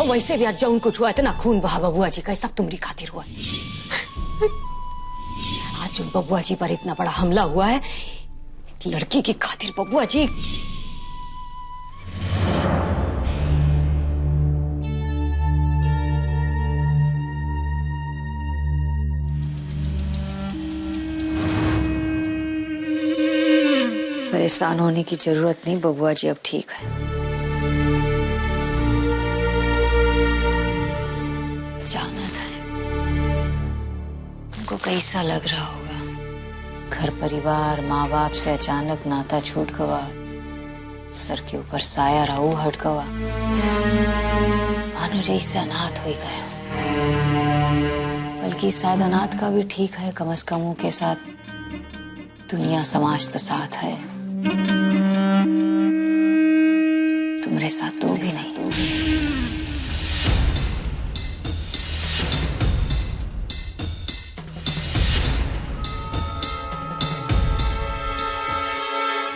वैसे भी आज जौन कुछ हुआ इतना खून बहा बबुआ जी का सब तुम्हारी खातिर हुआ। आज जो बबुआ जी पर इतना बड़ा हमला हुआ है लड़की की खातिर बबुआ जी। परेशान होने की जरूरत नहीं, बबुआ जी अब ठीक है। जाना था तुमको कैसा लग रहा होगा, घर परिवार माँ बाप से अचानक नाता छूट गवा, सर के ऊपर साया रहू हट गवा, मानो जैसे अनाथ हो गए। बल्कि शायद अनाथ का भी ठीक है, कम से कम के साथ दुनिया समाज तो साथ है, तुम्हारे साथ तो भी नहीं।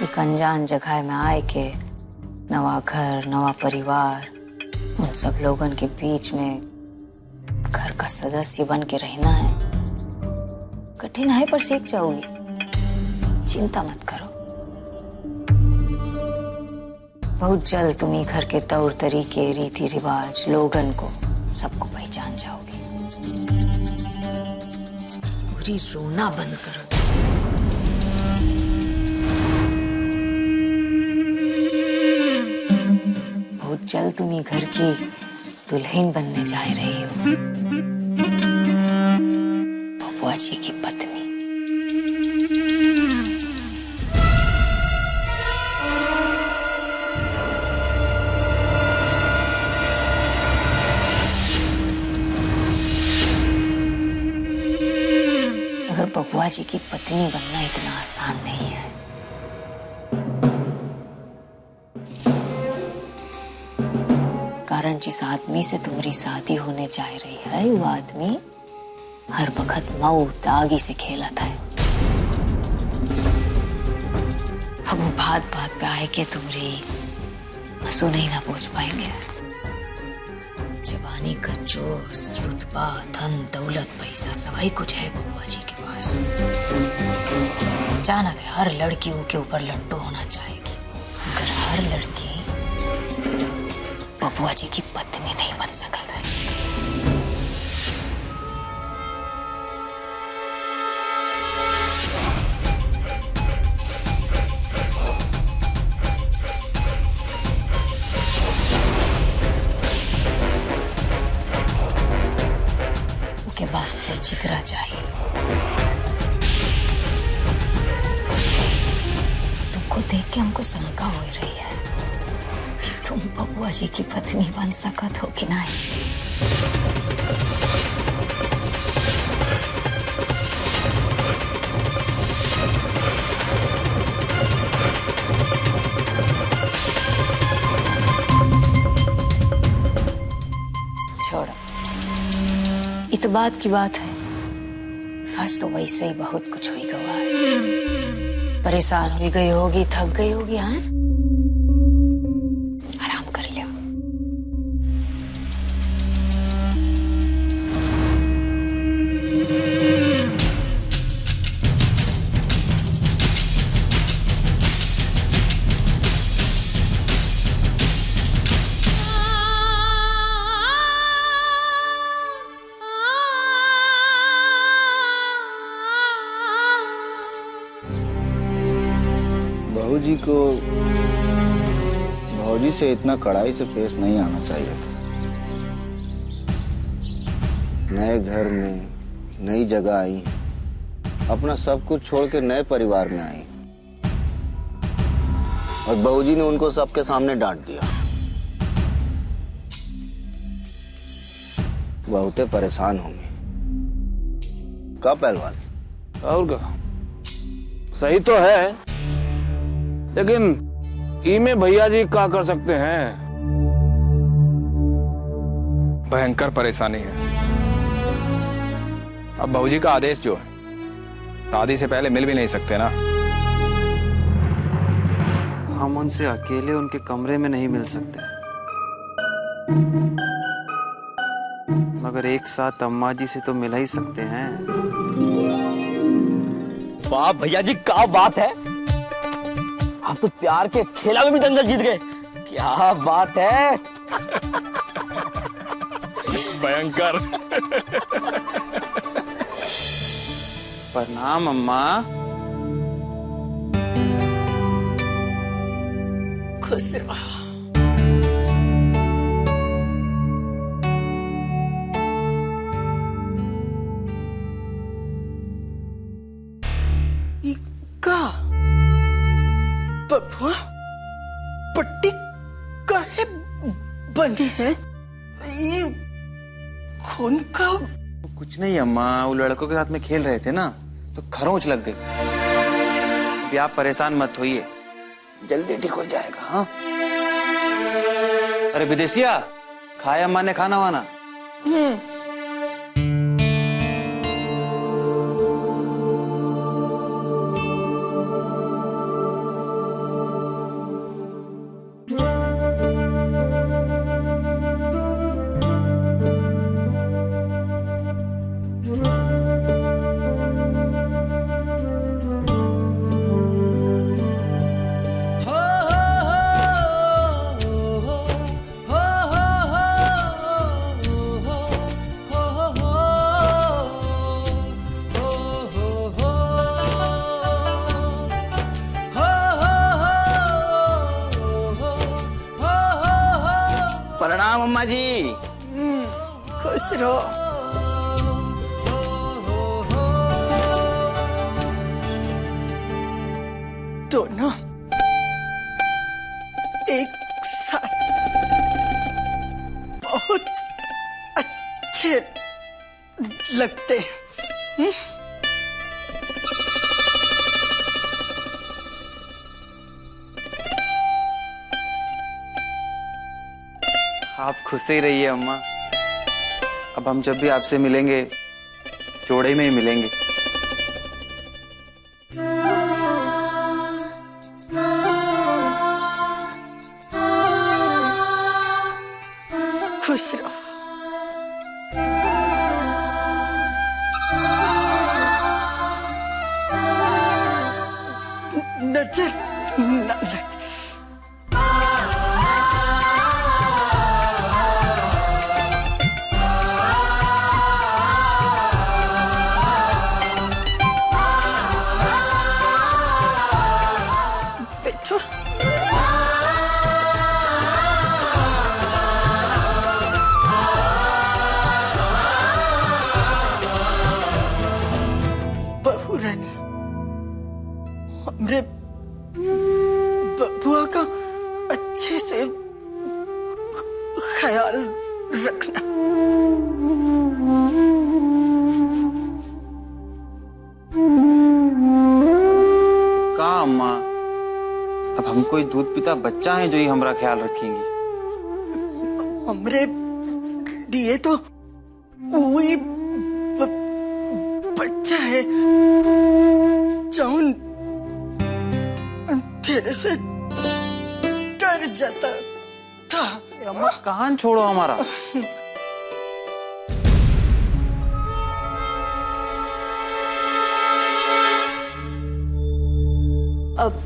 एक अनजान जगह में आए के नवा घर नवा परिवार, उन सब लोगन के बीच में घर का सदस्य बन के रहना है। कठिन है पर सीख जाओगी, चिंता मत करो। बहुत जल्द तुम ही घर के तौर तरीके रीति रिवाज लोगन को सबको पहचान जाओगे। पूरी रोना बंद करो। बहुत जल्द तुम ही घर की दुल्हन बनने जा रही हो, बबुआ जी की पत्नी। बबुआ जी की पत्नी बनना इतना आसान नहीं है। कारण जिस आदमी से तुम्हारी शादी होने जा रही है वो आदमी हर वक्त मौत आगे से खेला था। अब वो बात बात पे आए के तुम्हारी आंसू नहीं ना पहुंच पाएंगे। जवानी का जोश रुतबा धन दौलत पैसा सभी कुछ है बबुआ जी के पास। जाना थे हर लड़की के ऊपर लट्टू होना चाहेगी, मगर हर लड़की बबुआ जी की पत्नी नहीं बन सका था। उसके वास्ते जिगरा चाहिए। तुमको देख के हमको शंका हो रही है कि तुम बबुआ जी की पत्नी बन सकत हो कि नहीं। छोड़ो, इत बात की बात है। आज तो वैसे ही बहुत कुछ हुई गवा है। परेशान हुई गई होगी, थक गई होगी। हाँ, आराम कर लो। भाऊजी को भाऊजी से इतना कड़ाई से पेश नहीं आना चाहिए था। नए घर में नई जगह आई, अपना सब कुछ छोड़ के नए परिवार में आई और भाऊजी ने उनको सबके सामने डांट दिया। बहुते परेशान होंगे। का पहलवान? और का सही तो है, लेकिन इमे भैया जी क्या कर सकते हैं। भयंकर परेशानी है। अब बाबूजी का आदेश जो है, शादी से पहले मिल भी नहीं सकते ना। हम उनसे अकेले उनके कमरे में नहीं मिल सकते। मगर एक साथ अम्मा जी से तो मिल ही सकते हैं। वाह भैया जी, क्या बात है। आप तो प्यार के खेला में भी दंगल जीत गए। क्या बात है। भयंकर। प्रणाम अम्मा। खुश रहो। बबुआ पट्टी काहे बंदी है? ये खून का? कुछ नहीं अम्मा, वो लड़कों के साथ में खेल रहे थे ना तो खरोंच लग गई। अभी आप परेशान मत होइए, जल्दी ठीक हो जाएगा। हाँ अरे विदेशिया, खाया अम्मा ने खाना वाना? प्रणाम अम्मा जी। खुश रहो। दोनों एक साथ बहुत अच्छे लगते हैं। आप खुश ही रहिए अम्मा। अब हम जब भी आपसे मिलेंगे जोड़े में ही मिलेंगे। खुश रहो। नजर न लगे। बहू रानी, हमरे बबुआ का अच्छे से ख्याल रखना। का अम्मा, अब हम कोई दूध पीता बच्चा है जो ही हमारा ख्याल रखेंगी? हमरे लिए तो वही बच्चा है जौन तेरे से डर जाता था। अम्मा कान छोड़ो हमारा।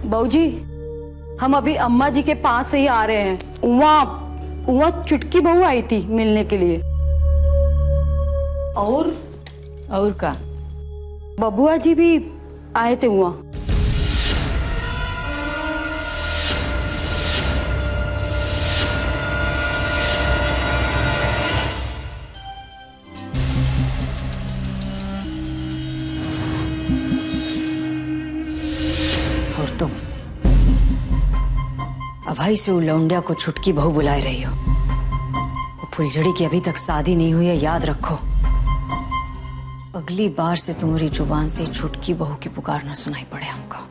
बाबूजी, हम अभी अम्मा जी के पास से ही आ रहे हैं। वहाँ चुटकी बहू आई थी मिलने के लिए। और का? बबुआ जी भी आए थे वहाँ। और तुम अभाई से लौंडिया को छुटकी बहू बुलाए रही हो। वो फुलझड़ी की अभी तक शादी नहीं हुई है, याद रखो। अगली बार से तुम्हारी जुबान से छुटकी बहू की पुकार ना सुनाई पड़े हमको।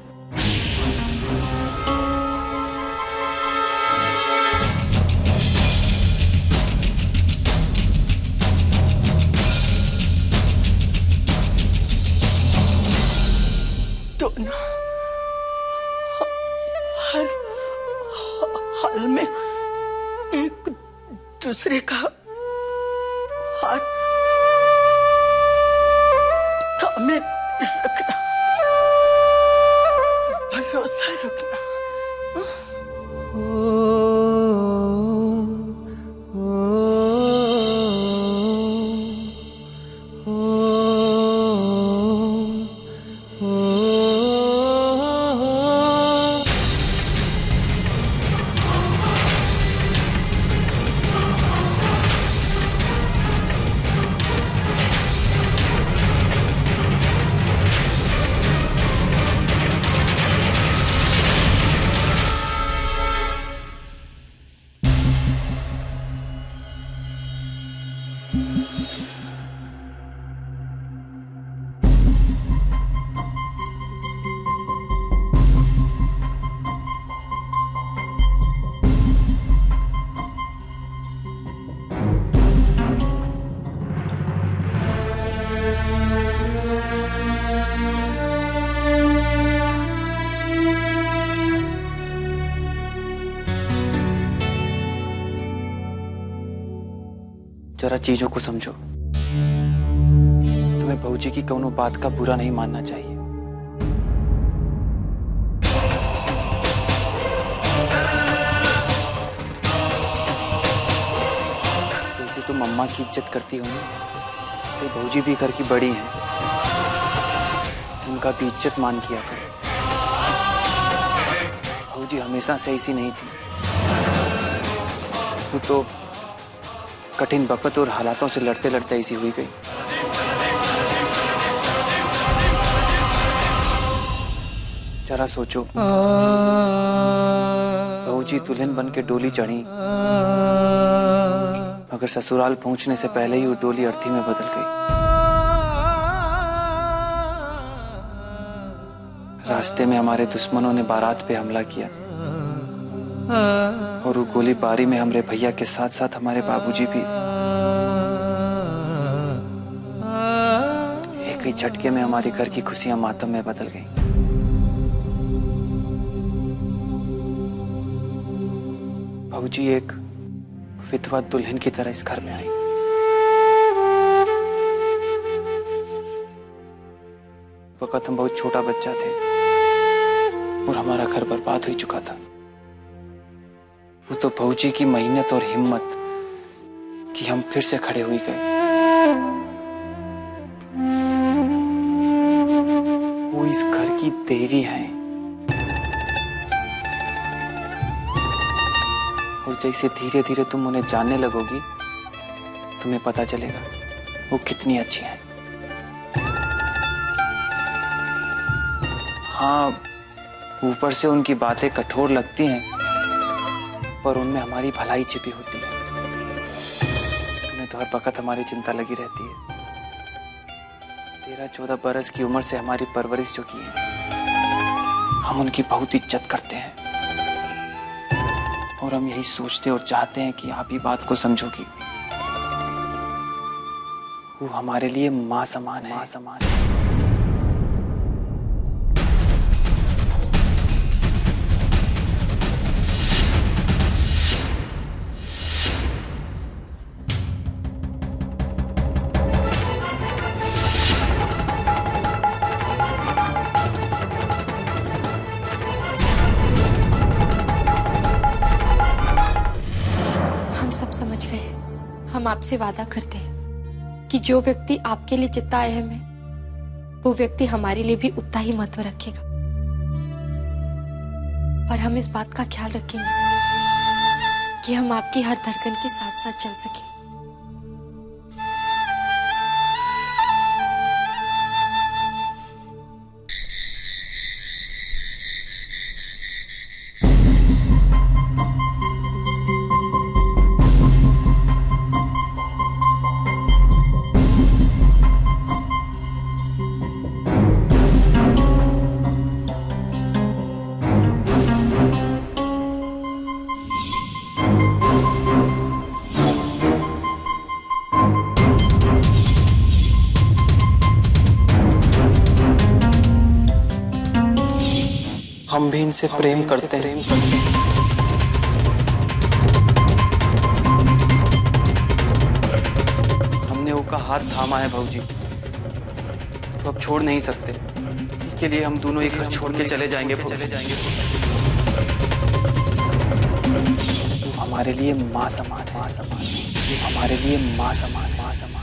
दोनों हर हाल में एक दूसरे का हाथ रखना, भरोसा रखना। जरा चीजों को समझो। तुम्हें बहूजी की कौनो बात का बुरा नहीं मानना चाहिए। जैसे तुम अम्मा की इज्जत करती हो ना, ऐसे बहूजी भी घर की बड़ी हैं, उनका भी इज्जत मान किया करो। बहूजी हमेशा से ऐसी नहीं थी, वो तो कठिन वक्त और हालातों से लड़ते लड़ते ऐसी हुई गई। जरा सोचो, बहूजी दुल्हन बन के डोली चढ़ी, मगर ससुराल पहुंचने से पहले ही वो डोली अर्थी में बदल गई। रास्ते में हमारे दुश्मनों ने बारात पे हमला किया और वो गोलीबारी में हमारे भैया के साथ साथ हमारे बाबूजी भी एक ही झटके में हमारे घर की खुशियां मातम में बदल गईं। बाबूजी एक विधवा दुल्हन की तरह इस घर में आई। वक्त हम बहुत छोटा बच्चा थे और हमारा घर बर्बाद हो चुका था। वो तो बहूजी की मेहनत और हिम्मत कि हम फिर से खड़े हुए गए। वो इस घर की देवी हैं और जैसे धीरे धीरे तुम उन्हें जानने लगोगी, तुम्हें पता चलेगा वो कितनी अच्छी हैं। हाँ, ऊपर से उनकी बातें कठोर लगती हैं, पर उनमें हमारी भलाई छिपी होती है। उन्हें तो हर वक्त हमारी चिंता लगी रहती है। 13-14 बरस की उम्र से हमारी परवरिश जो की है, हम उनकी बहुत इज्जत करते हैं और हम यही सोचते और चाहते हैं कि आप ही बात को समझोगी। वो हमारे लिए माँ समान है, माँ समान है। समझ गए। हम आपसे वादा करते हैं कि जो व्यक्ति आपके लिए जितना अहम है, वो व्यक्ति हमारे लिए भी उतना ही महत्व रखेगा और हम इस बात का ख्याल रखेंगे कि हम आपकी हर धड़कन के साथ साथ चल सकें। हम भी इनसे प्रेम करते हैं। हमने वो का हाथ थामा है भाऊजी, तो अब छोड़ नहीं सकते। के लिए हम दोनों एक घर छोड़ के चले जाएंगे। तू हमारे लिए माँ समान, माँ समान। तू हमारे लिए माँ समान, माँ समान।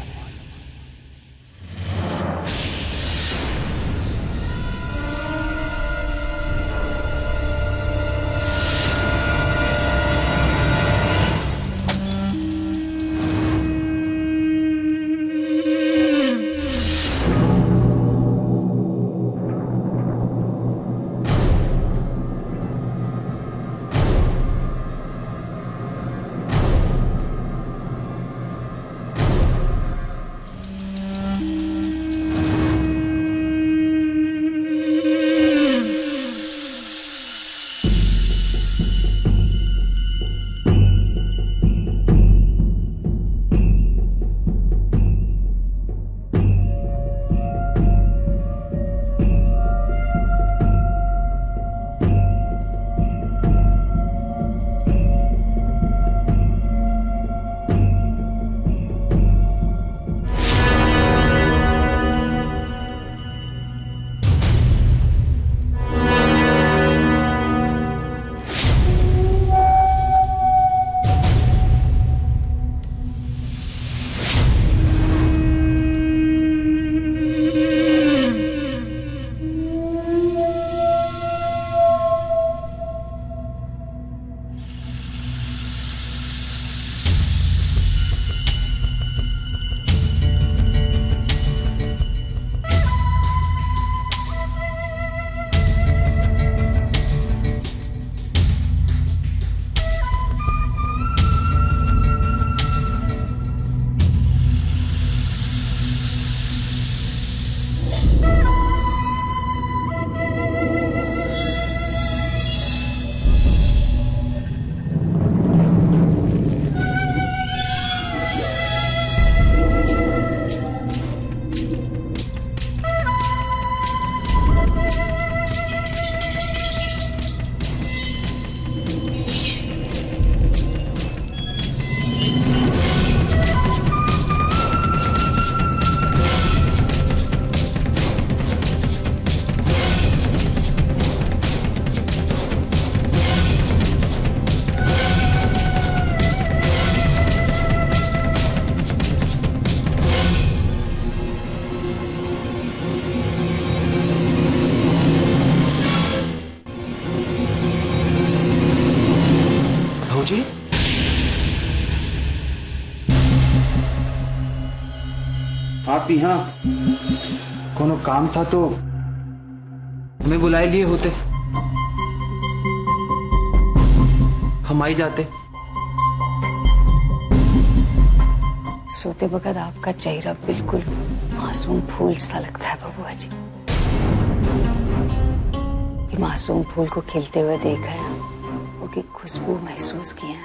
आप यहाँ कोनो काम था तो हमें बुलाए लिए होते, हम आई जाते। सोते वक्त आपका चेहरा बिल्कुल मासूम फूल सा लगता है बबुआ जी। ये मासूम फूल को खिलते हुए देखा है, उसकी खुशबू महसूस की है।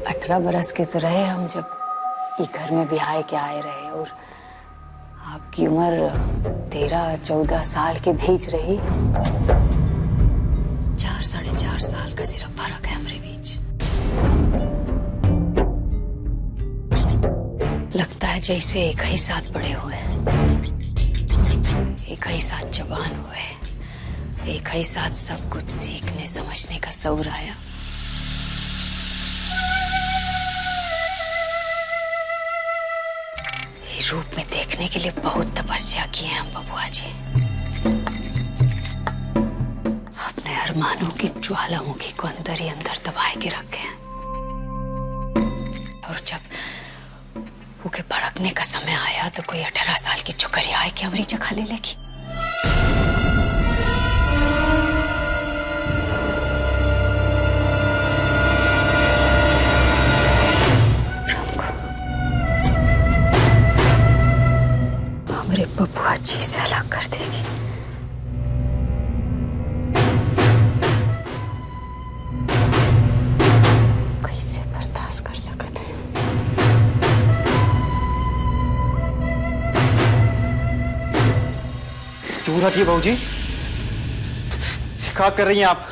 18 बरस के तो रहे हम जब ये घर में ब्याह के आए रहे, और आपकी उम्र 13-14 साल के बीच रही। 4-4.5 साल का सिर्फ फर्क है हमारे बीच। लगता है जैसे एक ही साथ बड़े हुए हैं, एक ही साथ जवान हुए, एक ही साथ सब कुछ सीखने समझने का शौर आया। रूप में देखने के लिए बहुत तपस्या की है हम बबुआ जी। अपने अरमानों की ज्वालामुखी को अंदर ही अंदर दबाए के रखे हैं, और जब उनके भड़कने का समय आया तो कोई 18 साल की छोकरी आए कि हमारी जगह ले लेगी। बबुआ जी से अलग कर देगी। कैसे बर्दाश्त कर सकते हैं। दूर हटिए बहूजी, क्या कर रही हैं आप?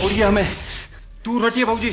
छोड़िए हमें, दूर हटिए भाऊजी।